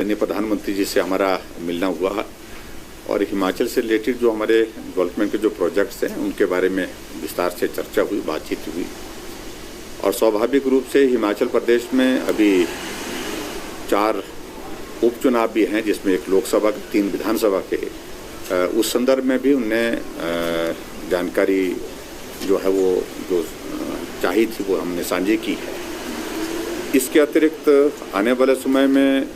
प्रधानमंत्री जी से हमारा मिलना हुआ और हिमाचल से रिलेटेड जो हमारे डेवलपमेंट के जो प्रोजेक्ट्स हैं उनके बारे में विस्तार से चर्चा हुई, बातचीत हुई। और स्वाभाविक रूप से हिमाचल प्रदेश में अभी 4 उपचुनाव भी हैं, जिसमें एक लोकसभा के 3 विधानसभा के। उस संदर्भ में भी उन्हें जानकारी जो है वो जो चाहिए थी वो हमने साझी की है। इसके अतिरिक्त आने वाले समय में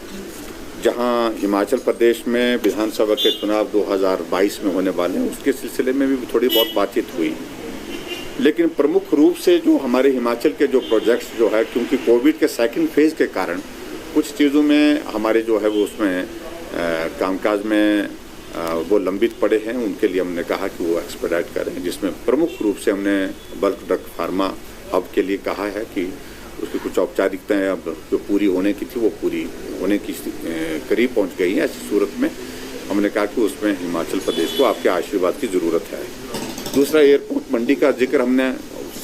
जहां हिमाचल प्रदेश में विधानसभा के चुनाव 2022 में होने वाले हैं, उसके सिलसिले में भी थोड़ी बहुत बातचीत हुई। लेकिन प्रमुख रूप से जो हमारे हिमाचल के जो प्रोजेक्ट्स जो है, क्योंकि कोविड के सेकंड फेज के कारण कुछ चीज़ों में हमारे जो है वो उसमें कामकाज में वो लंबित पड़े हैं, उनके लिए हमने कहा कि वो एक्सपेडाइट करें। जिसमें प्रमुख रूप से हमने बल्क ड्रग फार्मा हब के लिए कहा है कि उसकी कुछ औपचारिकताएं अब जो पूरी होने की थी वो पूरी होने की करीब पहुंच गई है। ऐसी सूरत में हमने कहा कि उसमें हिमाचल प्रदेश को आपके आशीर्वाद की ज़रूरत है। दूसरा, एयरपोर्ट मंडी का जिक्र हमने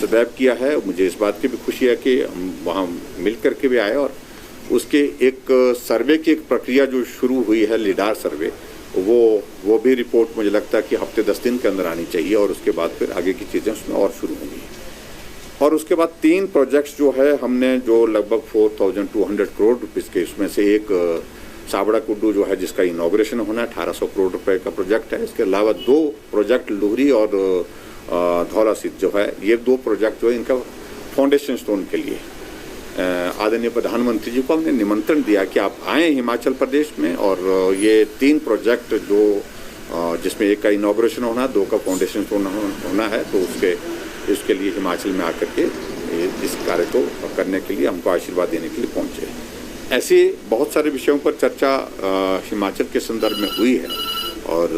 सदैव किया है। मुझे इस बात की भी खुशी है कि हम वहाँ मिल करके भी आए और उसके एक सर्वे की एक प्रक्रिया जो शुरू हुई है, लीडार सर्वे, वो भी रिपोर्ट मुझे लगता है कि हफ्ते 10 दिन के अंदर आनी चाहिए और उसके बाद फिर आगे की चीज़ें उसमें और शुरू होंगी। और उसके बाद 3 प्रोजेक्ट्स जो है हमने जो लगभग 4200 करोड़ रुपीस के, उसमें से एक साबड़ा कुड्डू जो है जिसका इनॉग्रेशन होना है, 1800 करोड़ रुपए का प्रोजेक्ट है। इसके अलावा 2 प्रोजेक्ट लुहरी और धौला सिद्ध जो है, ये 2 प्रोजेक्ट जो है इनका फाउंडेशन स्टोन के लिए आदरणीय प्रधानमंत्री जी को हमने निमंत्रण दिया कि आप आएँ हिमाचल प्रदेश में। और ये 3 प्रोजेक्ट जो जिसमें एक का इनॉग्रेशन होना, 2 का फाउंडेशन स्टोन होना है, तो इसके लिए हिमाचल में आकर के इस कार्य को करने के लिए, हमको आशीर्वाद देने के लिए पहुंचे। ऐसे बहुत सारे विषयों पर चर्चा हिमाचल के संदर्भ में हुई है और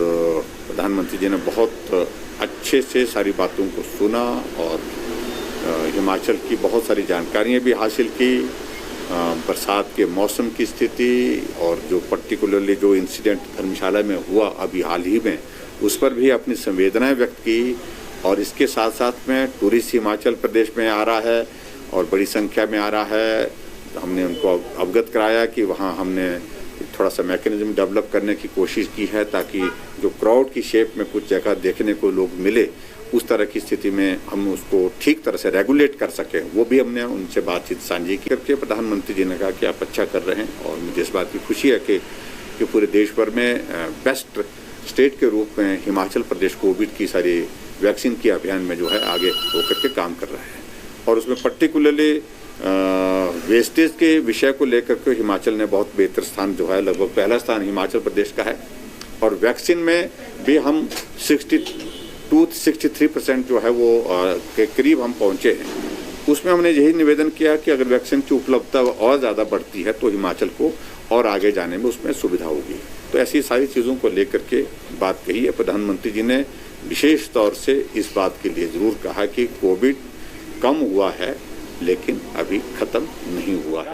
प्रधानमंत्री जी ने बहुत अच्छे से सारी बातों को सुना और हिमाचल की बहुत सारी जानकारियाँ भी हासिल की। बरसात के मौसम की स्थिति और जो पर्टिकुलरली जो इंसिडेंट धर्मशाला में हुआ अभी हाल ही में, उस पर भी अपनी संवेदनाएं व्यक्त की। और इसके साथ साथ में टूरिस्ट हिमाचल प्रदेश में आ रहा है और बड़ी संख्या में आ रहा है। हमने उनको अवगत कराया कि वहाँ हमने थोड़ा सा मैकेनिज्म डेवलप करने की कोशिश की है ताकि जो क्राउड की शेप में कुछ जगह देखने को लोग मिले, उस तरह की स्थिति में हम उसको ठीक तरह से रेगुलेट कर सकें। वो भी हमने उनसे बातचीत साझी करके प्रधानमंत्री जी ने कहा कि आप अच्छा कर रहे हैं। और मुझे इस बात की खुशी है कि पूरे देश भर में बेस्ट स्टेट के रूप में हिमाचल प्रदेश कोविड की सारी वैक्सीन के अभियान में जो है आगे होकर के काम कर रहा है। और उसमें पर्टिकुलरली वेस्टेज के विषय को लेकर के हिमाचल ने बहुत बेहतर स्थान जो है, लगभग पहला स्थान हिमाचल प्रदेश का है। और वैक्सीन में भी हम 62-63% जो है वो के करीब हम पहुंचे हैं। उसमें हमने यही निवेदन किया कि अगर वैक्सीन की उपलब्धता और ज़्यादा बढ़ती है तो हिमाचल को और आगे जाने में उसमें सुविधा होगी। तो ऐसी सारी चीज़ों को लेकर के बात कही है। प्रधानमंत्री जी ने विशेष तौर से इस बात के लिए ज़रूर कहा कि कोविड कम हुआ है लेकिन अभी ख़त्म नहीं हुआ है।